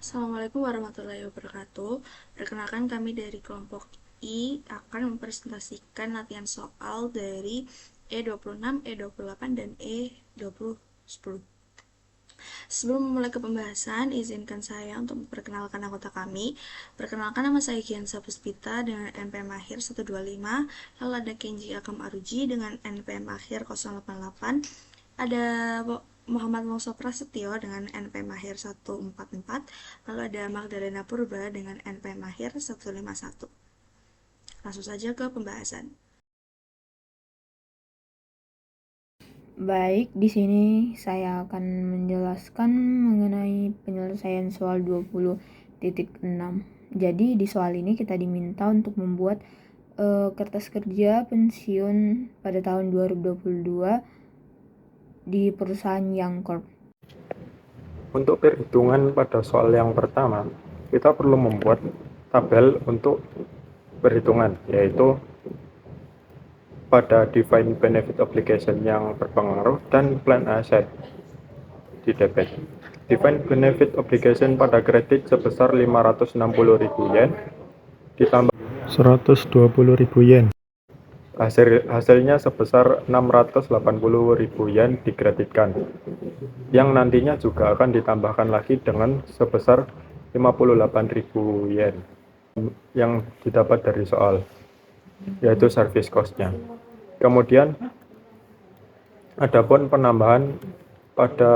Assalamualaikum warahmatullahi wabarakatuh. Perkenalkan, kami dari kelompok I akan mempresentasikan latihan soal dari E26, E28, dan E2010. Sebelum memulai ke pembahasan, izinkan saya untuk memperkenalkan anggota kami. Perkenalkan, nama saya Giansa Puspita dengan NPM akhir 125, lalu ada Kenji Akam Aruji dengan NPM akhir 088, ada Muhammad Mongso Prasetyo dengan NPM akhir 144, lalu ada Magdalena Purba dengan NPM akhir 151. Langsung saja ke pembahasan. Baik, di sini saya akan menjelaskan mengenai penyelesaian soal 20.6. Jadi di soal ini kita diminta untuk membuat kertas kerja pensiun pada tahun 2022 di perusahaan Young Corp. Untuk perhitungan pada soal yang pertama, kita perlu membuat tabel untuk perhitungan, yaitu pada Defined Benefit Obligation yang berpengaruh dan Plan Asset di debit. Defined Benefit Obligation pada kredit sebesar 560.000 yen ditambah 120.000 yen. Hasilnya sebesar 680.000 yen dikreditkan, yang nantinya juga akan ditambahkan lagi dengan sebesar 58.000 yen yang didapat dari soal, yaitu service cost-nya. Kemudian adapun penambahan pada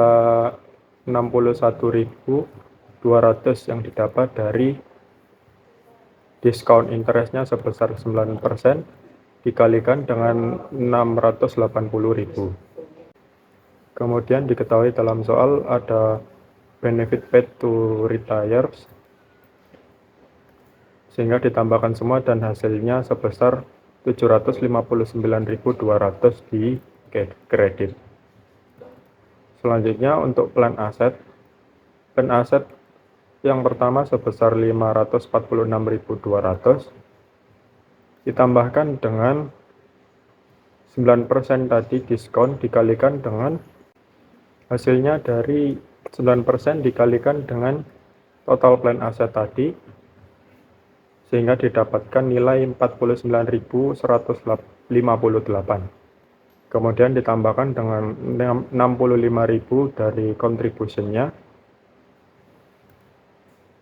61.200 yang didapat dari diskon interestnya sebesar 9% dikalikan dengan 680.000. Kemudian diketahui dalam soal ada benefit paid to retires, sehingga ditambahkan semua dan hasilnya sebesar 759.200 di kredit. Selanjutnya untuk plan aset yang pertama sebesar 546.200 ditambahkan dengan 9% tadi diskon dikalikan dengan hasilnya dari 9% dikalikan dengan total plan aset tadi, sehingga didapatkan nilai 49.158. Kemudian ditambahkan dengan 65.000 dari contribution-nya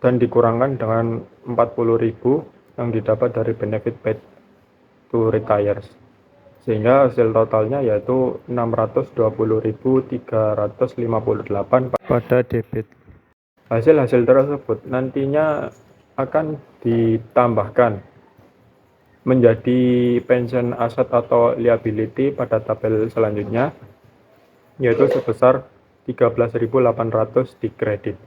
dan dikurangkan dengan 40.000 yang didapat dari benefit paid to retires, sehingga hasil totalnya yaitu 620.358 pada debit. Hasil-hasil tersebut nantinya akan ditambahkan menjadi pension asset atau liability pada tabel selanjutnya, yaitu sebesar 13.800 di kredit.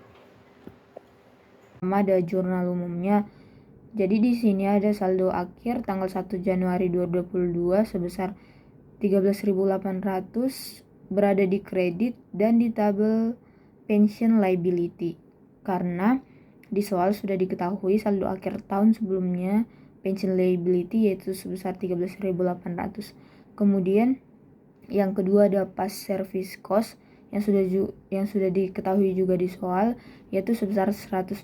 Ada jurnal umumnya. Jadi di sini ada saldo akhir tanggal 1 Januari 2022 sebesar 13.800 berada di kredit dan di tabel pension liability. Karena di soal sudah diketahui saldo akhir tahun sebelumnya pension liability yaitu sebesar 13.800. Kemudian yang kedua ada past service cost yang sudah diketahui juga di soal, yaitu sebesar 120.000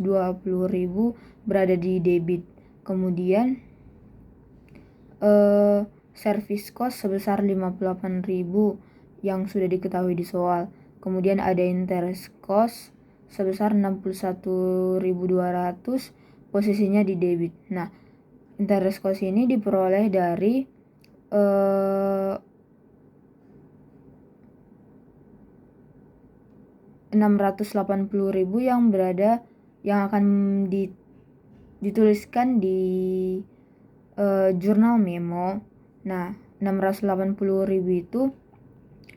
berada di debit. Kemudian service cost sebesar 58.000 yang sudah diketahui di soal. Kemudian ada interest cost sebesar 61.200 posisinya di debit. Nah, interest cost ini diperoleh dari 680.000 yang akan dituliskan di jurnal memo. Nah, 680.000 itu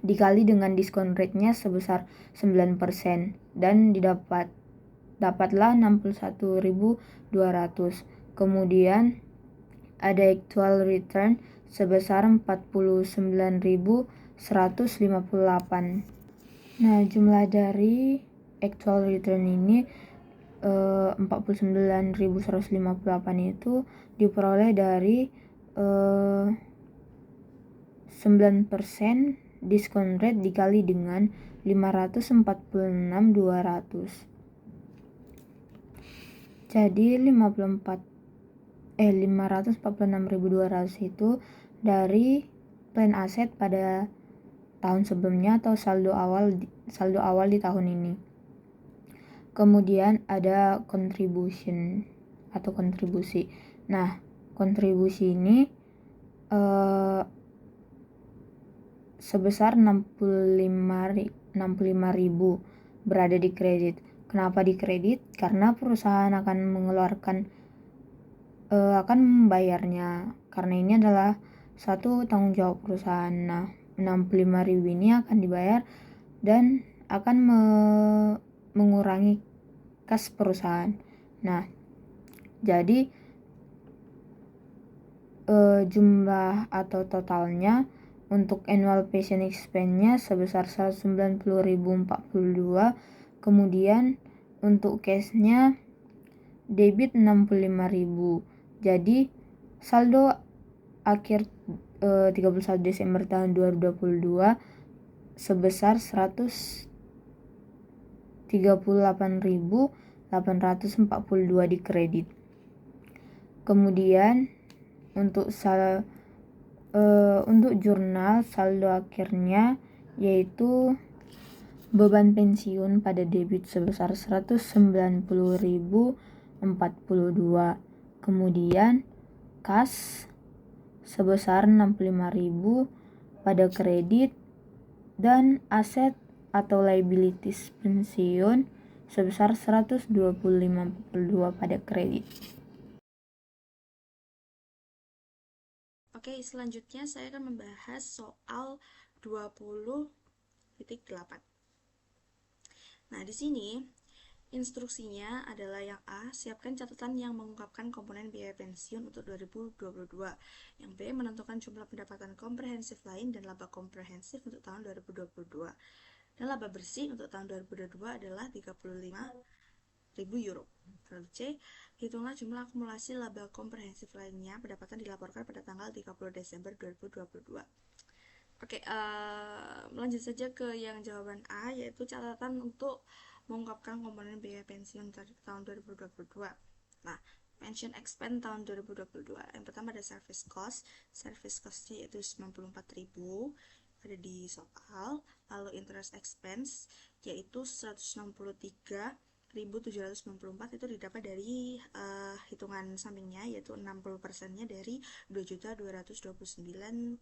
dikali dengan diskon rate-nya sebesar 9% dan dapatlah 61.200. Kemudian ada actual return sebesar 49.158. Nah, jumlah dari actual return ini 49.158 itu diperoleh dari 9% diskon rate dikali dengan 546.200. Jadi 546.200 itu dari plan aset pada tahun sebelumnya atau saldo awal di tahun ini. Kemudian ada contribution atau kontribusi. Nah, kontribusi ini sebesar 65.000 berada di kredit. Kenapa di kredit? Karena perusahaan akan membayarnya. Karena ini adalah satu tanggung jawab perusahaan. Nah, 65.000 ini akan dibayar dan akan mengurangi kas perusahaan. Nah, jadi jumlah atau totalnya untuk annual pension expense-nya sebesar 190.042. Kemudian untuk cash-nya debit 65.000. Jadi saldo akhir 31 Desember tahun 2022 sebesar 138.842 di kredit. Kemudian untuk jurnal saldo akhirnya yaitu beban pensiun pada debit sebesar 190.042. Kemudian kas sebesar 65.000 pada kredit dan aset atau liabilities pensiun sebesar 125.42 pada kredit. Oke, selanjutnya saya akan membahas soal 20.8. Nah, di sini instruksinya adalah yang A, siapkan catatan yang mengungkapkan komponen biaya pensiun untuk 2022. Yang B, menentukan jumlah pendapatan komprehensif lain dan laba komprehensif untuk tahun 2022. Dan laba bersih untuk tahun 2022 adalah 35.000 euro. Lalu C, hitunglah jumlah akumulasi laba komprehensif lainnya pendapatan dilaporkan pada tanggal 30 Desember 2022. Oke, lanjut saja ke yang jawaban A, yaitu catatan untuk mengungkapkan komponen biaya pensiun tahun 2022. Nah, pension expense tahun 2022. Yang pertama ada service cost. Service cost-nya yaitu 94.000 ada di soal. Lalu interest expense yaitu 163.794 itu didapat dari hitungan sampingnya yaitu 60%-nya dari 2.229.907.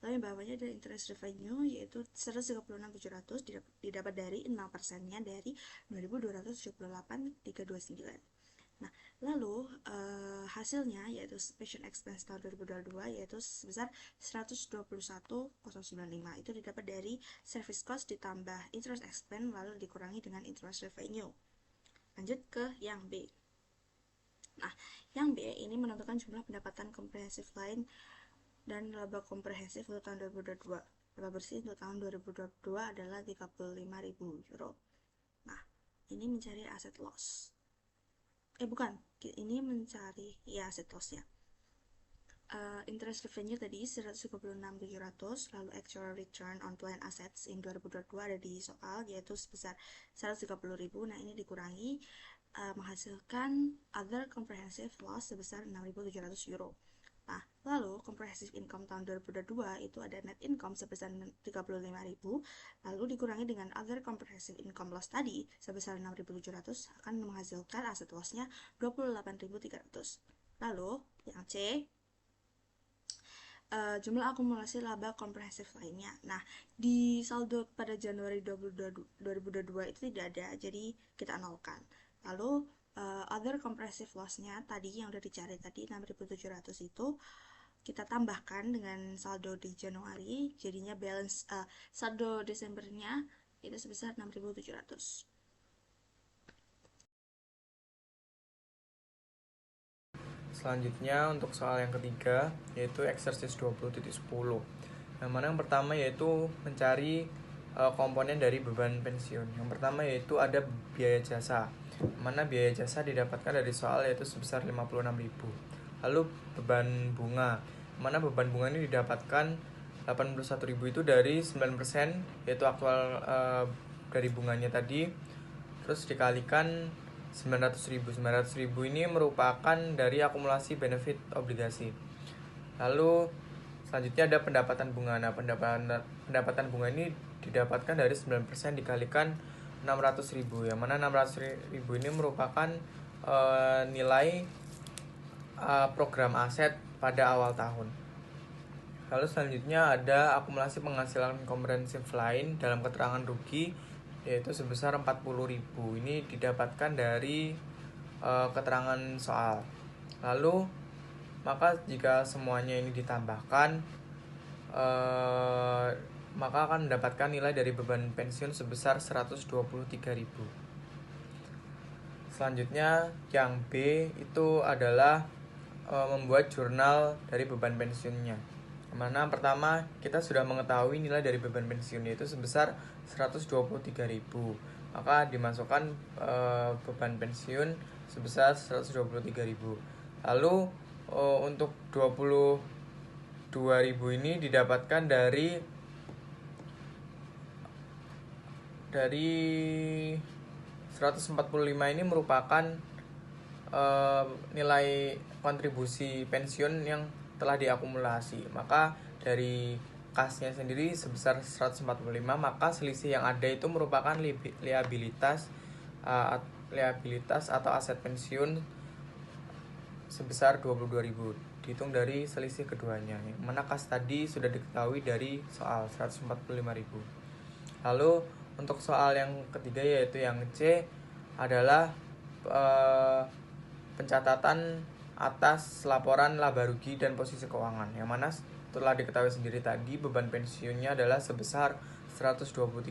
Lalu yang bawahnya ada interest revenue yaitu 136.700 didapat dari 6%-nya dari 2.278.329. Nah, lalu hasilnya yaitu pension expense tahun 2022 yaitu sebesar 121.095 itu didapat dari service cost ditambah interest expense lalu dikurangi dengan interest revenue. Lanjut ke yang B. Nah, yang B ini menentukan jumlah pendapatan komprehensif lain dan laba komprehensif untuk tahun 2022. Laba bersih untuk tahun 2022 adalah 35.000 euro. Nah, ini mencari aset loss. Ini mencari aset loss-nya. Interest revenue tadi 136.700, lalu actual return on plan assets in 2022 ada di soal yaitu sebesar 130.000. Nah, ini dikurangi menghasilkan other comprehensive loss sebesar 6.700 euro. Nah, lalu comprehensive income tahun 2022 itu ada net income sebesar 35.000, lalu dikurangi dengan other comprehensive income loss tadi sebesar 6.700 akan menghasilkan aset loss-nya 28.300. Lalu yang C, jumlah akumulasi laba komprehensif lainnya. Nah, di saldo pada Januari 2022 itu tidak ada, jadi kita nolkan. Lalu other comprehensive loss-nya tadi yang udah dicari tadi 6.700 itu kita tambahkan dengan saldo di Januari, jadinya balance saldo Desembernya itu sebesar 6.700. Selanjutnya untuk soal yang ketiga yaitu exercise 20.10. Yang mana yang pertama yaitu mencari komponen dari beban pensiun. Yang pertama yaitu ada biaya jasa. Mana biaya jasa didapatkan dari soal yaitu sebesar 56.000. Lalu beban bunga. Mana beban bunga ini didapatkan 81.000 itu dari 9% yaitu aktual dari bunganya tadi. Terus dikalikan 900.000. 900.000 ini merupakan dari akumulasi benefit obligasi. Lalu selanjutnya ada pendapatan bunga. Nah, pendapatan bunga ini didapatkan dari 9% dikalikan 600.000, yang mana 600.000 ini merupakan nilai program aset pada awal tahun. Lalu selanjutnya ada akumulasi penghasilan komprehensif lain dalam keterangan rugi, yaitu sebesar 40.000. Ini didapatkan dari keterangan soal. Lalu maka jika semuanya ini ditambahkan, maka akan mendapatkan nilai dari beban pensiun sebesar 123.000. Selanjutnya yang B itu adalah membuat jurnal dari beban pensiunnya. Mana pertama kita sudah mengetahui nilai dari beban pensiun yaitu sebesar 123.000. Maka dimasukkan beban pensiun sebesar 123.000. Lalu untuk 22.000 ini didapatkan dari 145 ini merupakan nilai kontribusi pensiun yang telah diakumulasi. Maka dari kasnya sendiri sebesar 145, maka selisih yang ada itu merupakan liabilitas atau aset pensiun sebesar 22.000 dihitung dari selisih keduanya. Mana kas tadi sudah diketahui dari soal 145.000. Lalu untuk soal yang ketiga yaitu yang C adalah pencatatan atas laporan laba rugi dan posisi keuangan, yang mana telah diketahui sendiri tadi beban pensiunnya adalah sebesar 123.000.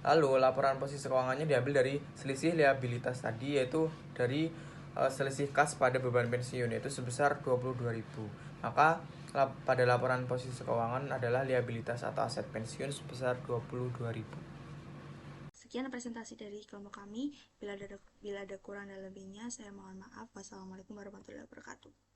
Lalu laporan posisi keuangannya diambil dari selisih liabilitas tadi, yaitu dari selisih kas pada beban pensiun, yaitu sebesar 22.000. Maka pada laporan posisi keuangan adalah liabilitas atau aset pensiun sebesar 22.000. Sekian presentasi dari kelompok kami. Bila ada kurang dan lebihnya, saya mohon maaf. Wassalamualaikum warahmatullahi wabarakatuh.